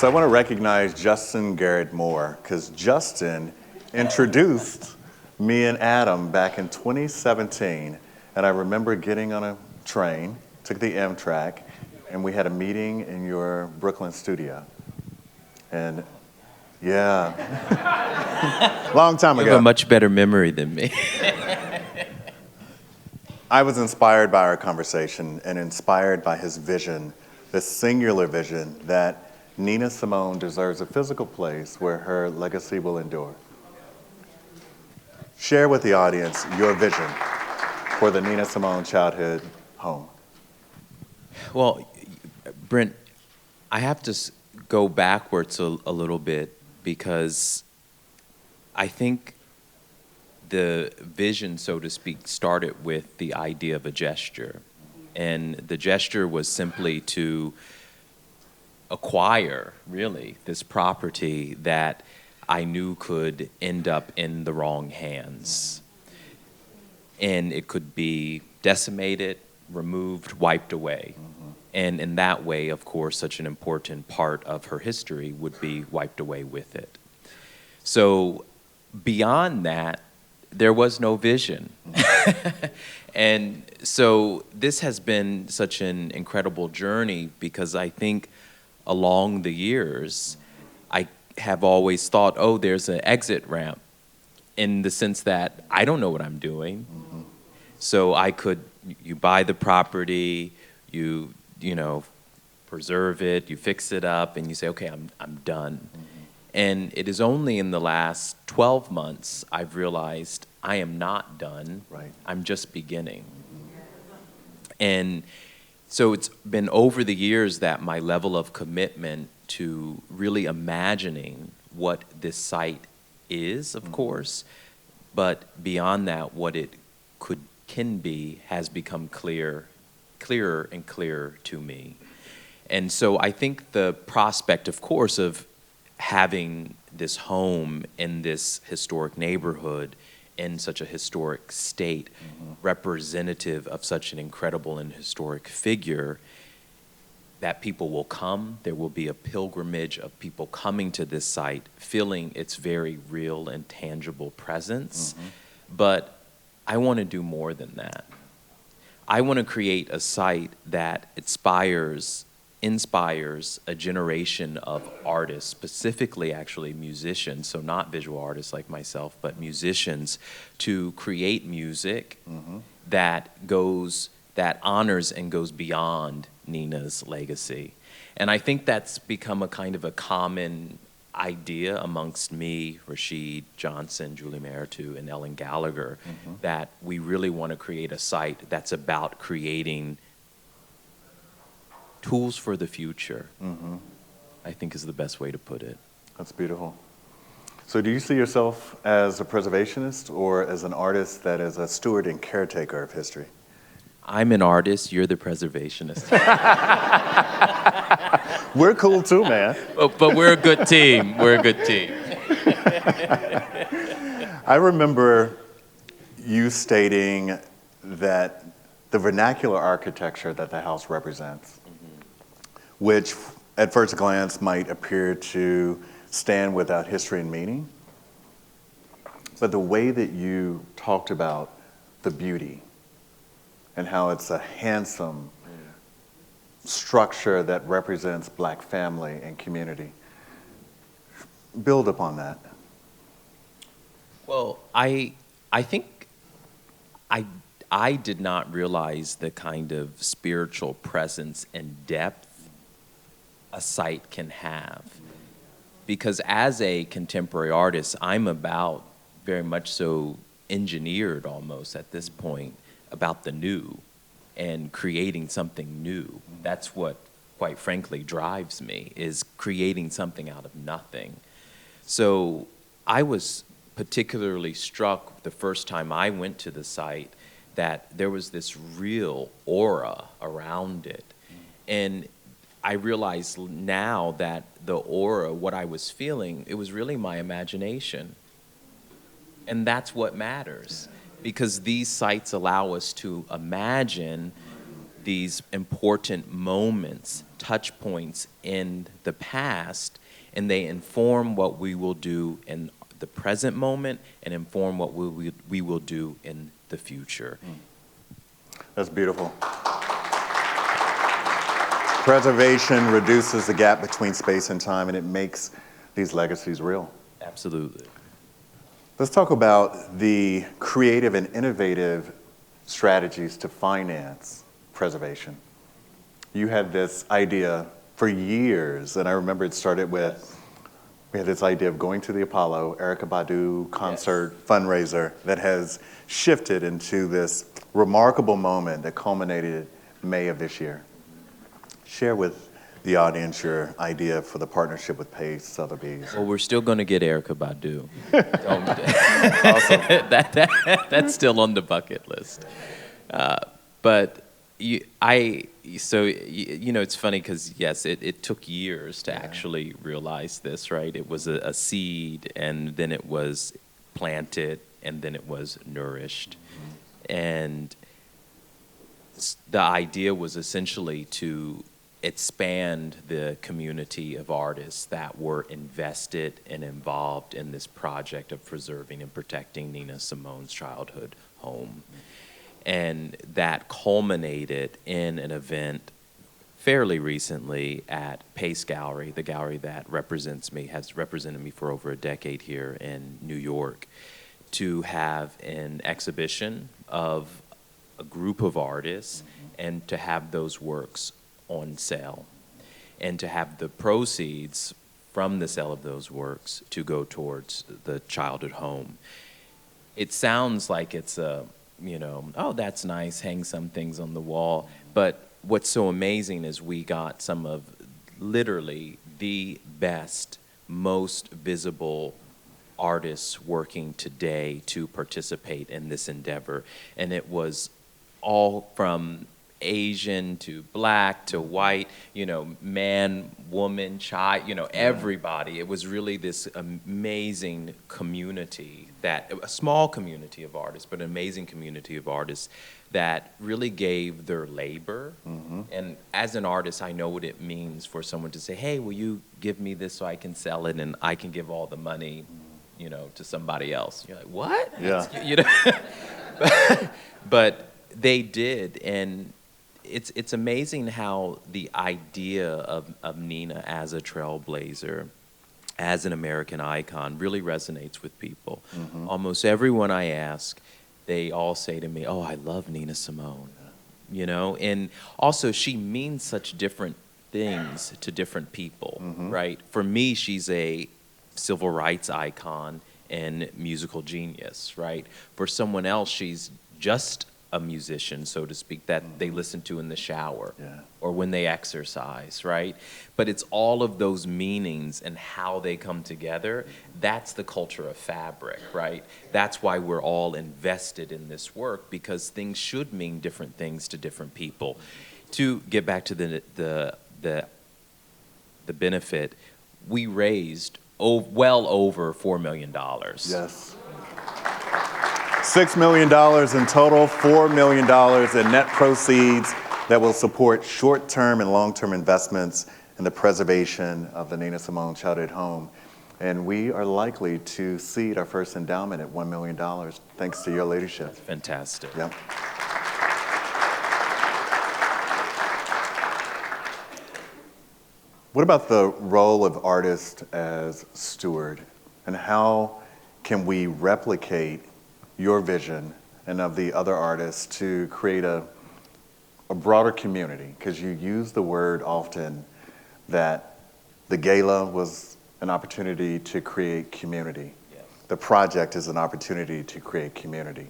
So I want to recognize Justin Garrett Moore, because Justin introduced me and Adam back in 2017. And I remember getting on a train, took the Amtrak, and we had a meeting in your Brooklyn studio. And yeah, long time ago. You have a much better memory than me. I was inspired by our conversation and inspired by his vision, this singular vision that Nina Simone deserves a physical place where her legacy will endure. Share with the audience your vision for the Nina Simone Childhood Home. Well, Brent, I have to go backwards a little bit because I think the vision, so to speak, started with the idea of a gesture. And the gesture was simply to acquire, really, this property that I knew could end up in the wrong hands. And it could be decimated, removed, wiped away. And in that way, of course, such an important part of her history would be wiped away with it. So beyond that, there was no vision. And so this has been such an incredible journey because I think along the years, I have always thought, oh, there's an exit ramp in the sense that I don't know what I'm doing. So you buy the property, you preserve it, you fix it up, and you say, okay, I'm done. And it is only in the last 12 months I've realized I am not done. Right. I'm just beginning. And so it's been over the years that my level of commitment to really imagining what this site is, of course, but beyond that, what it can be has become clearer and clearer to me. And so I think the prospect, of course, of having this home in this historic neighborhood in such a historic state, representative of such an incredible and historic figure, that people will come. There will be a pilgrimage of people coming to this site, feeling its very real and tangible presence. But I want to do more than that. I want to create a site that inspires a generation of artists, specifically actually musicians, so not visual artists like myself, but musicians, to create music that honors and goes beyond Nina's legacy. And I think that's become a kind of a common idea amongst me, Rashid Johnson, Julie Meritu, and Ellen Gallagher, that we really want to create a site that's about creating tools for the future, I think is the best way to put it. That's beautiful. So do you see yourself as a preservationist or as an artist that is a steward and caretaker of history? I'm an artist, you're the preservationist. We're cool too, man. But we're a good team. We're a good team. I remember you stating that the vernacular architecture that the house represents, which at first glance might appear to stand without history and meaning, but the way that you talked about the beauty and how it's a handsome structure that represents Black family and community. Build upon that. Well, I think I did not realize the kind of spiritual presence and depth a site can have. Because as a contemporary artist, I'm about very much so engineered almost at this point about the new and creating something new. That's what, quite frankly, drives me, is creating something out of nothing. So I was particularly struck the first time I went to the site that there was this real aura around it. And I realize now that the aura, what I was feeling, it was really my imagination. And that's what matters, because these sites allow us to imagine these important moments, touch points in the past, and they inform what we will do in the present moment and inform what we will do in the future. That's beautiful. Preservation reduces the gap between space and time, and it makes these legacies real. Absolutely. Let's talk about the creative and innovative strategies to finance preservation. You had this idea for years, and I remember it started with, we had this idea of going to the Apollo, Erykah Badu concert fundraiser that has shifted into this remarkable moment that culminated May of this year. Share with the audience your idea for the partnership with Pace Sotheby's. Well, we're still going to get Erykah Badu. Awesome. That's still on the bucket list. But it's funny because, yes, it took years to actually realize this, right? It was a seed, and then it was planted, and then it was nourished. And the idea was essentially to expand the community of artists that were invested and involved in this project of preserving and protecting Nina Simone's childhood home. And that culminated in an event fairly recently at Pace Gallery, the gallery that represents me, has represented me for over a decade here in New York, to have an exhibition of a group of artists and to have those works on sale, and to have the proceeds from the sale of those works to go towards the childhood home. It sounds like it's a, oh, that's nice, hang some things on the wall. But what's so amazing is we got some of literally the best, most visible artists working today to participate in this endeavor. And it was all from Asian to black to white, man, woman, child, everybody. It was really this amazing community, a small community of artists, but an amazing community of artists that really gave their labor. And as an artist, I know what it means for someone to say, hey, will you give me this so I can sell it and I can give all the money, to somebody else. You're like, what? Yeah. But they did, and it's amazing how the idea of Nina as a trailblazer, as an American icon, really resonates with people. Almost everyone I ask, they all say to me, oh, I love Nina Simone, and also she means such different things to different people, right? For me, she's a civil rights icon and musical genius, right? For someone else, she's just a musician, so to speak, that they listen to in the shower or when they exercise, right? But it's all of those meanings and how they come together. That's the culture of fabric, right? That's why we're all invested in this work, because things should mean different things to different people. To get back to the benefit, we raised well over $4 million. Yes. $6 million in total, $4 million in net proceeds that will support short-term and long-term investments in the preservation of the Nina Simone Childhood Home. And we are likely to seed our first endowment at $1 million, thanks to your leadership. Fantastic. Yep. What about the role of artists as steward, and how can we replicate your vision and of the other artists to create a broader community? Because you use the word often that the gala was an opportunity to create community. Yes. The project is an opportunity to create community.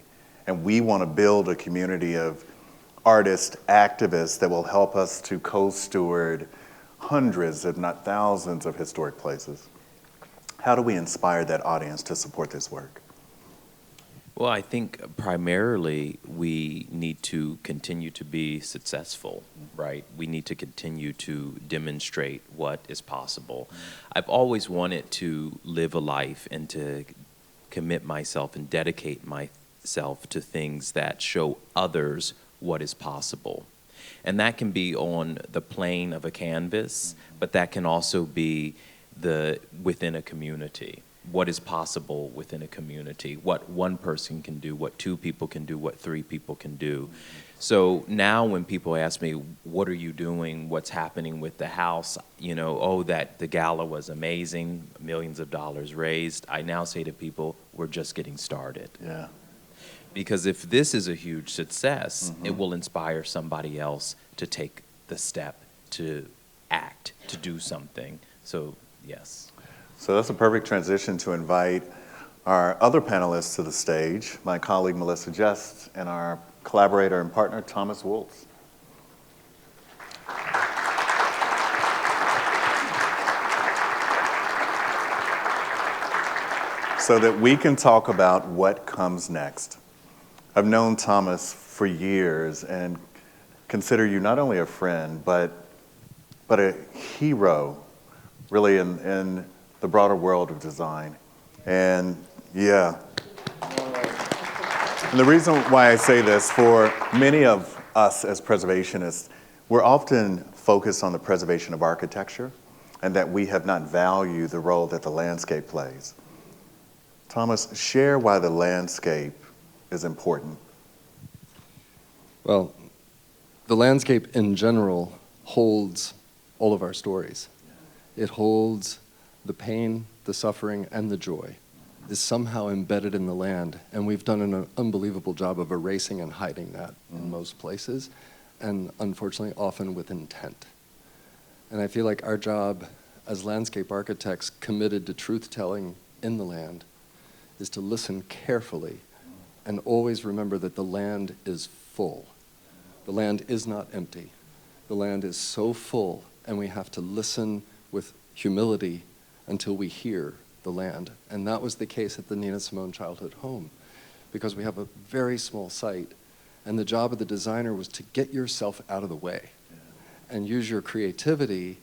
And we want to build a community of artists, activists that will help us to co-steward hundreds, if not thousands, of historic places. How do we inspire that audience to support this work? Well, I think primarily we need to continue to be successful, right? We need to continue to demonstrate what is possible. I've always wanted to live a life and to commit myself and dedicate myself to things that show others what is possible. And that can be on the plane of a canvas, but that can also be within a community. What is possible within a community, what one person can do, what two people can do, what three people can do. So now when people ask me, what are you doing, what's happening with the house, that the gala was amazing, millions of dollars raised, I now say to people, we're just getting started. Yeah. Because if this is a huge success, it will inspire somebody else to take the step, to act, to do something. So, yes. So that's a perfect transition to invite our other panelists to the stage, my colleague Melissa Jest and our collaborator and partner Thomas Woltz. So that we can talk about what comes next. I've known Thomas for years and consider you not only a friend, but a hero, really, in the broader world of design. And yeah. And the reason why I say this, for many of us as preservationists, we're often focused on the preservation of architecture and that we have not valued the role that the landscape plays. Thomas, share why the landscape is important. Well, the landscape in general holds all of our stories. It holds the pain, the suffering, and the joy is somehow embedded in the land, and we've done an unbelievable job of erasing and hiding that in most places, and unfortunately often with intent. And I feel like our job as landscape architects committed to truth-telling in the land is to listen carefully and always remember that the land is full. The land is not empty. The land is so full, and we have to listen with humility until we hear the land. And that was the case at the Nina Simone Childhood Home, because we have a very small site, and the job of the designer was to get yourself out of the way and use your creativity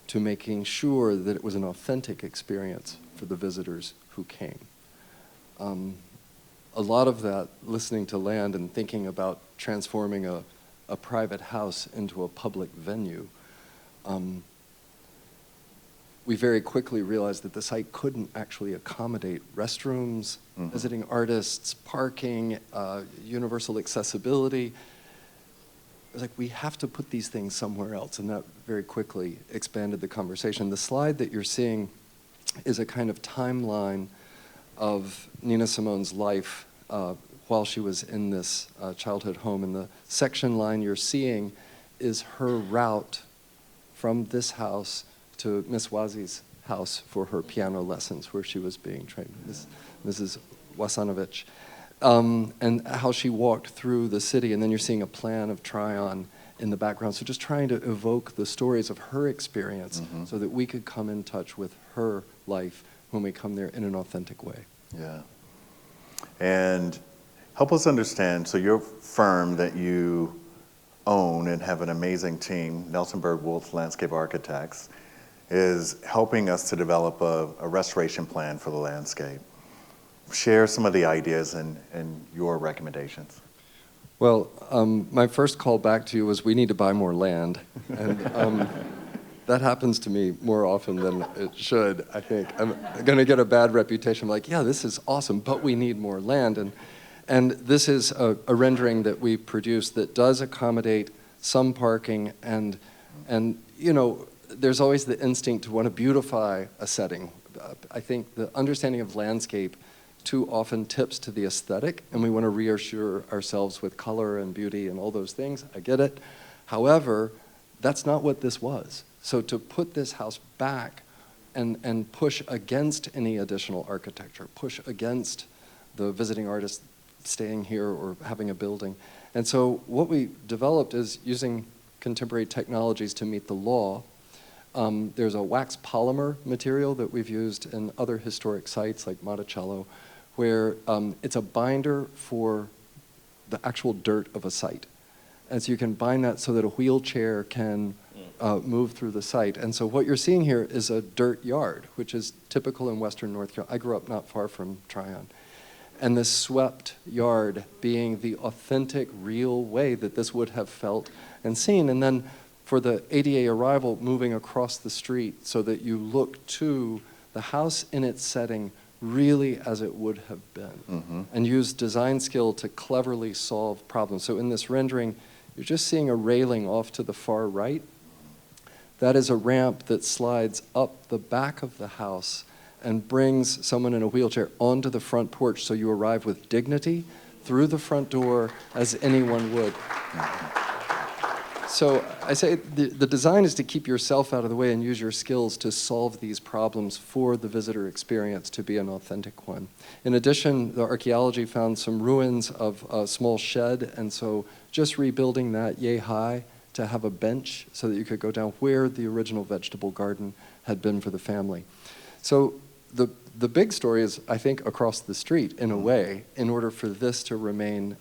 to making sure that it was an authentic experience for the visitors who came. A lot of that, listening to land and thinking about transforming a private house into a public venue, we very quickly realized that the site couldn't actually accommodate restrooms, visiting artists, parking, universal accessibility. It was like, we have to put these things somewhere else, and that very quickly expanded the conversation. The slide that you're seeing is a kind of timeline of Nina Simone's life while she was in this childhood home. And the section line you're seeing is her route from this house to Miss Wazi's house for her piano lessons, where she was being trained, Mrs. Wasanovich, and how she walked through the city. And then you're seeing a plan of Tryon in the background. So just trying to evoke the stories of her experience so that we could come in touch with her life when we come there in an authentic way. Yeah. And help us understand, so your firm that you own and have an amazing team, Nelson Byrd Woltz Landscape Architects, is helping us to develop a restoration plan for the landscape. Share some of the ideas and your recommendations. Well, my first call back to you was, we need to buy more land. And that happens to me more often than it should, I think. I'm going to get a bad reputation. I'm like, yeah, this is awesome, but we need more land. And this is a rendering that we produced that does accommodate some parking, and there's always the instinct to want to beautify a setting. I think the understanding of landscape too often tips to the aesthetic, and we want to reassure ourselves with color and beauty and all those things. I get it. However, that's not what this was. So to put this house back and push against any additional architecture, push against the visiting artist staying here or having a building. And so what we developed is using contemporary technologies to meet the law. There's a wax polymer material that we've used in other historic sites like Monticello, where it's a binder for the actual dirt of a site. And so you can bind that so that a wheelchair can move through the site. And so what you're seeing here is a dirt yard, which is typical in Western North Carolina. I grew up not far from Tryon. and the swept yard being the authentic, real way that this would have felt and seen. And then for the ADA arrival, moving across the street so that you look to the house in its setting really as it would have been, and use design skill to cleverly solve problems. So in this rendering, you're just seeing a railing off to the far right. That is a ramp that slides up the back of the house and brings someone in a wheelchair onto the front porch, so you arrive with dignity through the front door as anyone would. So I say the design is to keep yourself out of the way and use your skills to solve these problems for the visitor experience to be an authentic one. In addition, the archaeology found some ruins of a small shed, and so just rebuilding that yay high to have a bench so that you could go down where the original vegetable garden had been for the family. So the big story is, I think, across the street in a way, in order for this to remain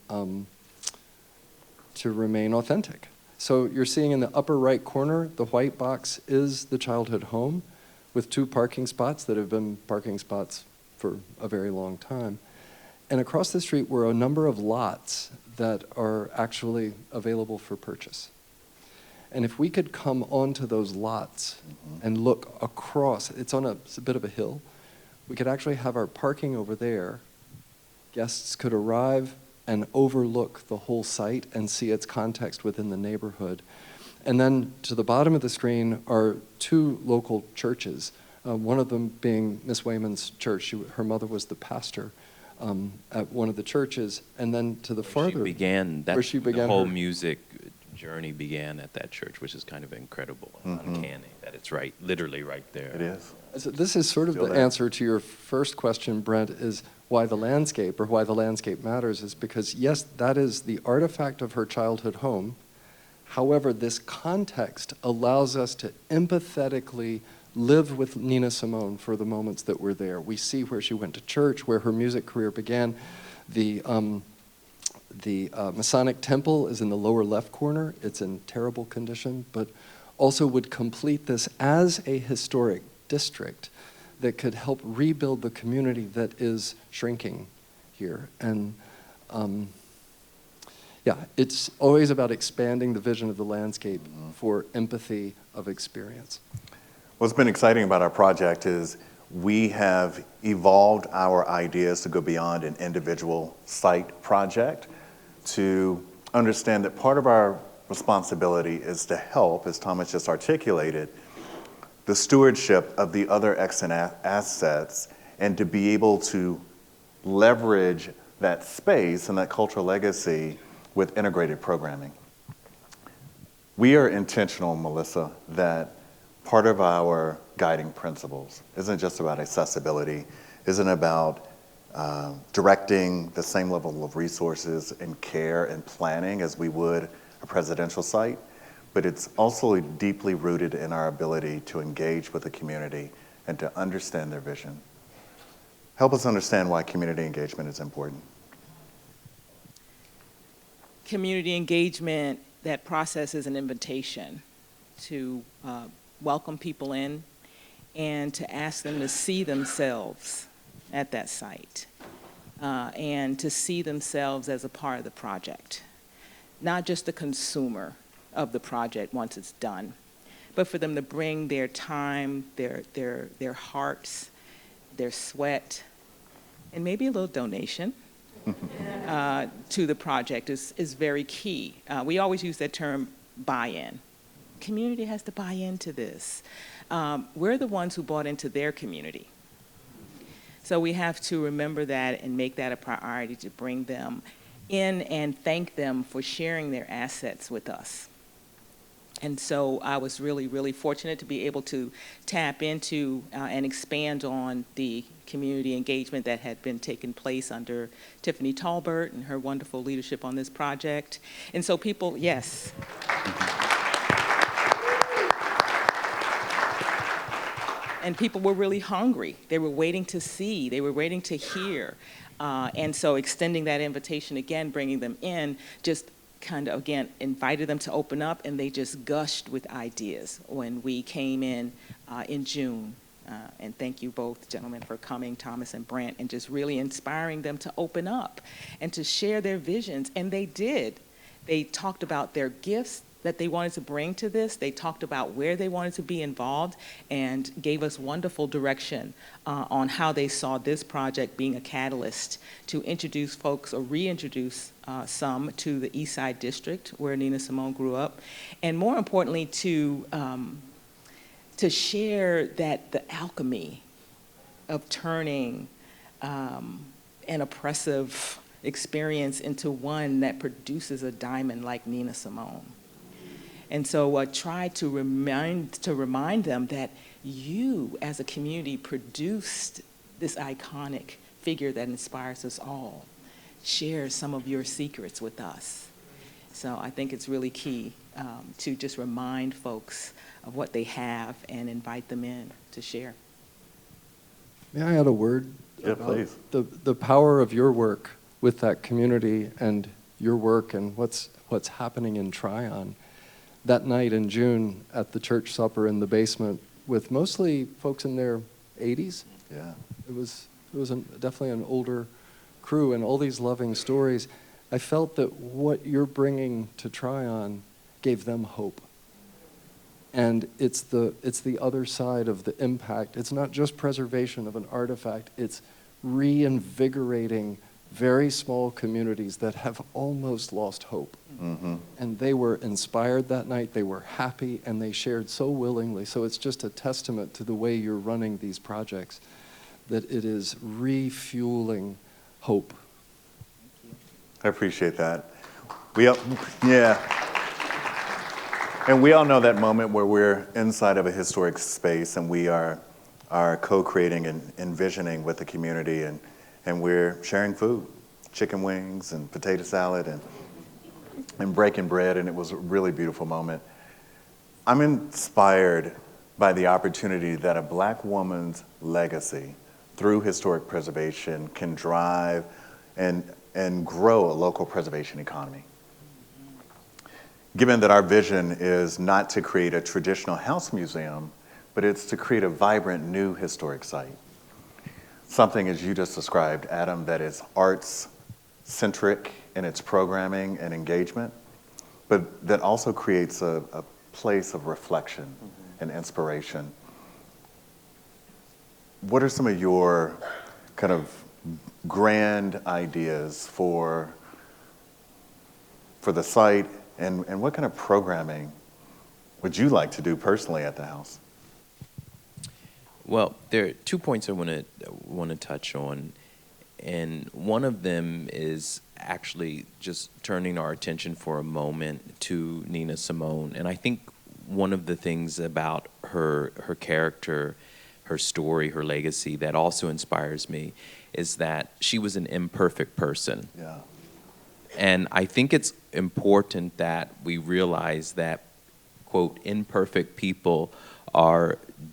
authentic. So you're seeing in the upper right corner, the white box is the childhood home with 2 parking spots that have been parking spots for a very long time. And across the street were a number of lots that are actually available for purchase. And if we could come onto those lots and look across, it's a bit of a hill, we could actually have our parking over there. Guests could arrive and overlook the whole site and see its context within the neighborhood. And then to the bottom of the screen are 2 local churches, one of them being Miss Wayman's church. Her mother was the pastor at one of the churches. And then to the farther... Where she began the whole music journey began at that church, which is kind of incredible and uncanny that it's literally right there. It is. So this is sort of the answer to your first question, Brent, is why the landscape, or why the landscape matters, is because, yes, that is the artifact of her childhood home. However, this context allows us to empathetically live with Nina Simone for the moments that we're there. We see where she went to church, where her music career began. The Masonic Temple is in the lower left corner. It's in terrible condition, but also would complete this as a historic district that could help rebuild the community that is shrinking here. And it's always about expanding the vision of the landscape for empathy of experience. What's been exciting about our project is we have evolved our ideas to go beyond an individual site project to understand that part of our responsibility is to help, as Thomas just articulated, the stewardship of the other extant assets, and to be able to leverage that space and that cultural legacy with integrated programming. We are intentional, Melissa, that part of our guiding principles isn't just about accessibility, isn't about directing the same level of resources and care and planning as we would a presidential site, but it's also deeply rooted in our ability to engage with the community and to understand their vision. Help us understand why community engagement is important. Community engagement, that process is an invitation to welcome people in and to ask them to see themselves at that site and to see themselves as a part of the project, not just the consumer of the project once it's done, but for them to bring their time, their hearts, their sweat, and maybe a little donation to the project is very key. We always use that term buy-in. Community has to buy into this. We're the ones who bought into their community. So we have to remember that and make that a priority to bring them in and thank them for sharing their assets with us. And so I was really, really fortunate to be able to tap into and expand on the community engagement that had been taking place under Tiffany Talbert and her wonderful leadership on this project. And so people, yes. And people were really hungry. They were waiting to see, they were waiting to hear. And so extending that invitation again, bringing them in, just kind of, again, invited them to open up, and they just gushed with ideas when we came in June And thank you both, gentlemen, for coming, Thomas and Brent, and just really inspiring them to open up and to share their visions. And they did. They talked about their gifts that they wanted to bring to this. They talked about where they wanted to be involved and gave us wonderful direction on how they saw this project being a catalyst to introduce folks or reintroduce some to the East Side District where Nina Simone grew up. And more importantly, to share that the alchemy of turning an oppressive experience into one that produces a diamond like Nina Simone. And so try to remind them that you, as a community, produced this iconic figure that inspires us all. Share some of your secrets with us. So I think it's really key to just remind folks of what they have and invite them in to share. May I add a word? Yeah, about please. The power of your work with that community and your work and what's happening in Tryon. That night in June at the church supper in the basement with mostly folks in their 80s. Yeah. It was definitely an older crew and all these loving stories. I felt that what you're bringing to Tryon gave them hope. And it's the other side of the impact. It's not just preservation of an artifact, it's reinvigorating very small communities that have almost lost hope. Mm-hmm. And they were inspired that night, they were happy, and they shared so willingly. So it's just a testament to the way you're running these projects, that it is refueling hope. I appreciate that. Yeah. And we all know that moment where we're inside of a historic space and we are co-creating and envisioning with the community, and we're sharing food, chicken wings and potato salad and breaking bread, and it was a really beautiful moment. I'm inspired by the opportunity that a Black woman's legacy through historic preservation can drive and grow a local preservation economy. Given that our vision is not to create a traditional house museum, but it's to create a vibrant new historic site. Something, as you just described, Adam, that is arts-centric in its programming and engagement, but that also creates a place of reflection and inspiration. What are some of your kind of grand ideas for the site, and what kind of programming would you like to do personally at the house? Well, there are 2 points I want to touch on, and one of them is actually just turning our attention for a moment to Nina Simone. And I think one of the things about her character, her story, her legacy that also inspires me is that she was an imperfect person. Yeah. And I think it's important that we realize that, quote, imperfect people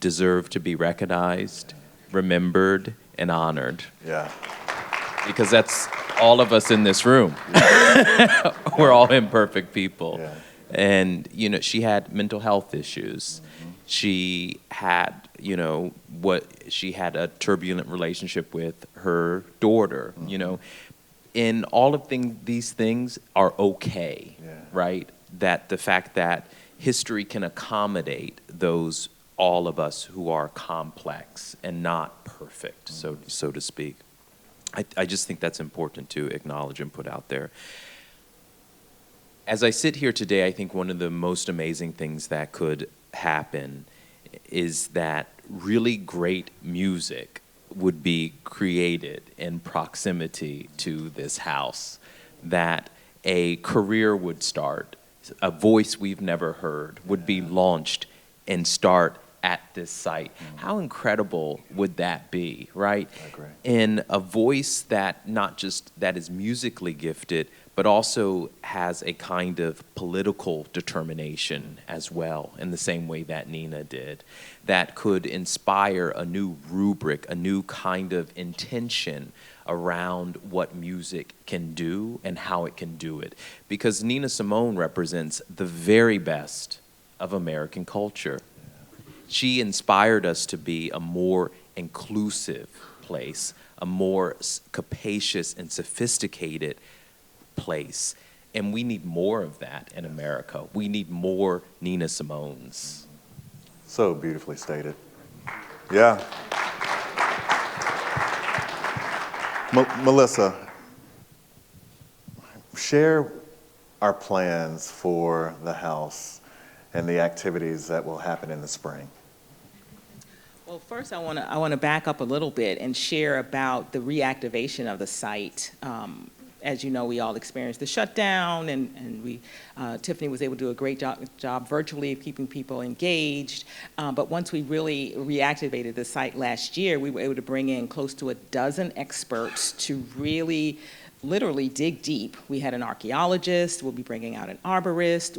deserve to be recognized, remembered, and honored. Yeah. Because that's all of us in this room. We're all imperfect people. Yeah. And, she had mental health issues. Mm-hmm. She had, she had a turbulent relationship with her daughter, Mm-hmm. And all of these things are okay, Yeah. right? That the fact that history can accommodate those, all of us who are complex and not perfect, so to speak. I just think that's important to acknowledge and put out there. As I sit here today, I think one of the most amazing things that could happen is that really great music would be created in proximity to this house, that a career would start, a voice we've never heard would be launched and start at this site. How incredible would that be, right? I agree. And a voice that not just that is musically gifted, but also has a kind of political determination as well, in the same way that Nina did, that could inspire a new rubric, a new kind of intention around what music can do and how it can do it. Because Nina Simone represents the very best of American culture. she inspired us to be a more inclusive place, a more capacious and sophisticated place. And we need more of that in America. We need more Nina Simones. So beautifully stated. Yeah. Melissa, share our plans for the house and the activities that will happen in the spring. Well, first I want to back up a little bit and share about the reactivation of the site. As you know, we all experienced the shutdown, and Tiffany was able to do a great job virtually of keeping people engaged. But once we really reactivated the site last year, we were able to bring in close to a dozen experts to really literally dig deep. We had an archaeologist, we'll be bringing out an arborist,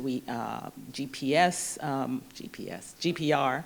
GPR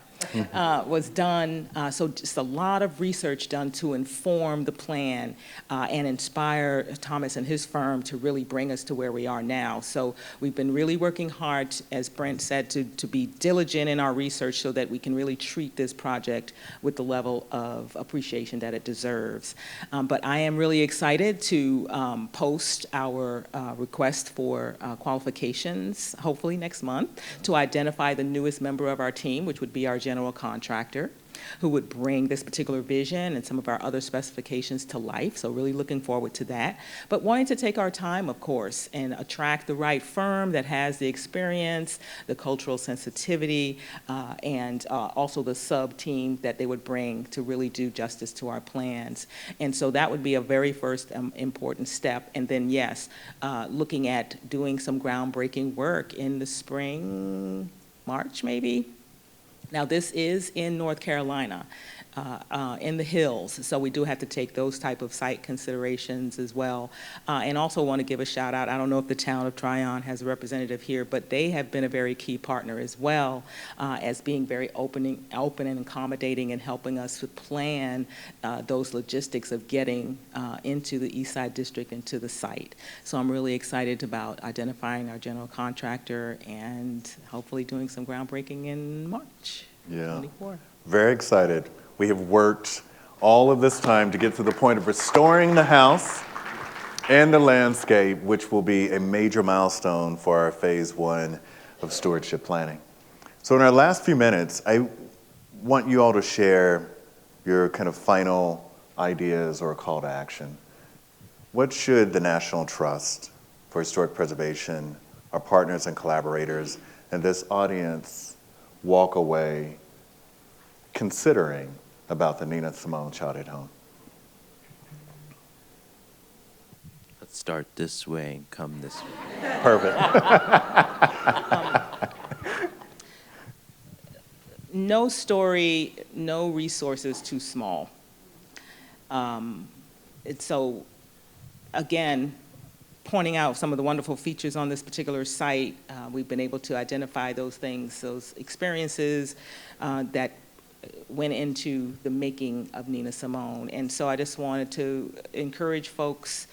was done. So just a lot of research done to inform the plan and inspire Thomas and his firm to really bring us to where we are now. So we've been really working hard, as Brent said, to be diligent in our research so that we can really treat this project with the level of appreciation that it deserves. But I am really excited to post our request for qualifications, hopefully next month, to identify the newest member of our team, which would be our general contractor, who would bring this particular vision and some of our other specifications to life. So really looking forward to that. But wanting to take our time, of course, and attract the right firm that has the experience, the cultural sensitivity, and also the sub-team that they would bring to really do justice to our plans. And so that would be a very first important step. And then, yes, looking at doing some groundbreaking work in the spring, March maybe. Now, this is in North Carolina, in the hills, so we do have to take those type of site considerations as well. And also want to give a shout out, I don't know if the town of Tryon has a representative here, but they have been a very key partner as well, as being very open and accommodating and helping us to plan those logistics of getting into the East Side District and to the site. So I'm really excited about identifying our general contractor and hopefully doing some groundbreaking in March. Yeah, 24. Very excited. We have worked all of this time to get to the point of restoring the house and the landscape, which will be a major milestone for our phase 1 of stewardship planning. So in our last few minutes, I want you all to share your kind of final ideas or a call to action. What should the National Trust for Historic Preservation, our partners and collaborators, and this audience walk away considering about the Nina Simone Childhood Home? Let's start this way and come this way. Perfect. No story, no resources too small. So, again, pointing out some of the wonderful features on this particular site, we've been able to identify those things, those experiences that went into the making of Nina Simone. And so I just wanted to encourage folks,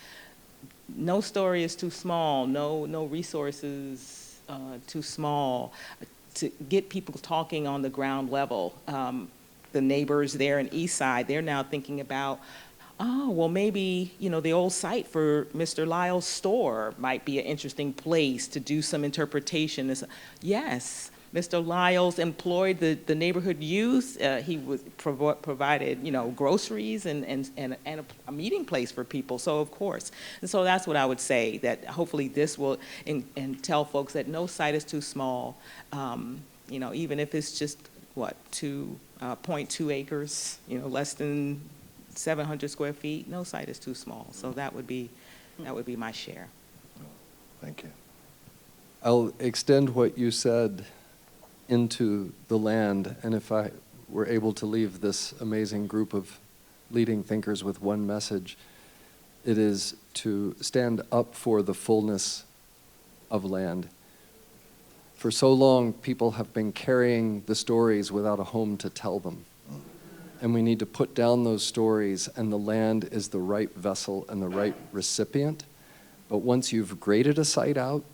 no story is too small, no resources too small, to get people talking on the ground level. The neighbors there in East Side, they're now thinking about, oh, well, maybe, the old site for Mr. Lyle's store might be an interesting place to do some interpretation. Yes, Mr. Lyles employed the neighborhood youth. He provided, groceries and a meeting place for people. So, of course. And so that's what I would say, that hopefully this will and tell folks that no site is too small. Even if it's just, 0.2 acres, less than 700 square feet, no site is too small. So that would be my share. Thank you. I'll extend what you said into the land, and if I were able to leave this amazing group of leading thinkers with one message, it is to stand up for the fullness of land. For so long, people have been carrying the stories without a home to tell them. And we need to put down those stories, and the land is the right vessel and the right recipient. But once you've graded a site out,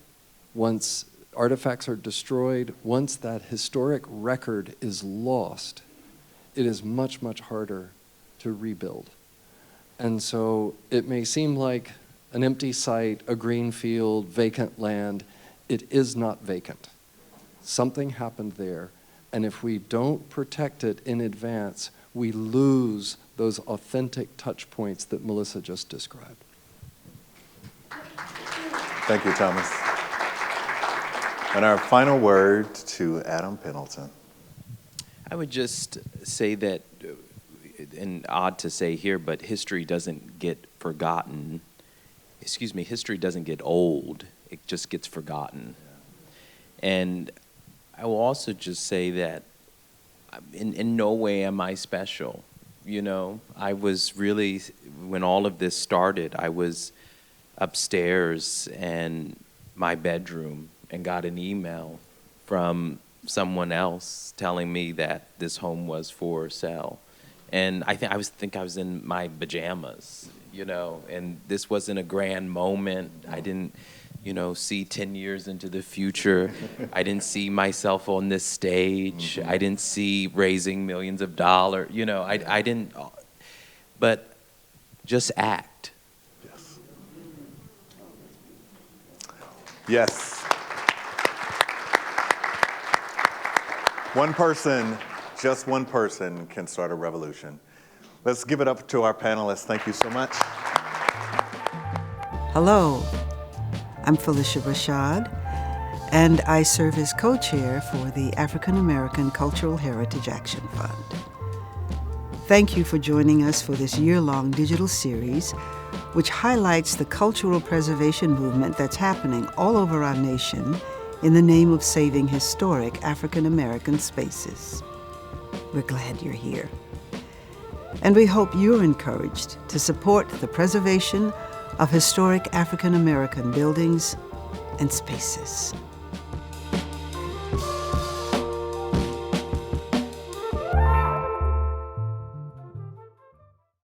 once artifacts are destroyed, once that historic record is lost, it is much, much harder to rebuild. And so it may seem like an empty site, a green field, vacant land. It is not vacant. Something happened there, and if we don't protect it in advance, we lose those authentic touch points that Melissa just described. Thank you, Thomas. And our final word to Adam Pendleton. I would just say that, and odd to say here, but history doesn't get forgotten. History doesn't get old. It just gets forgotten. And I will also just say that in no way am I special. You know, I was really, when all of this started, I was upstairs in my bedroom and got an email from someone else telling me that this home was for sale. And I think I was in my pajamas, you know, and this wasn't a grand moment. I didn't, you know, see 10 years into the future. I didn't see myself on this stage. I didn't see raising millions of dollars. You know, I didn't, but just act. Yes. One person, just one person can start a revolution. Let's give it up to our panelists. Thank you so much. Hello, I'm Felicia Rashad, and I serve as co-chair for the African American Cultural Heritage Action Fund. Thank you for joining us for this year-long digital series, which highlights the cultural preservation movement that's happening all over our nation in the name of saving historic African American spaces. We're glad you're here. And we hope you're encouraged to support the preservation of historic African American buildings and spaces.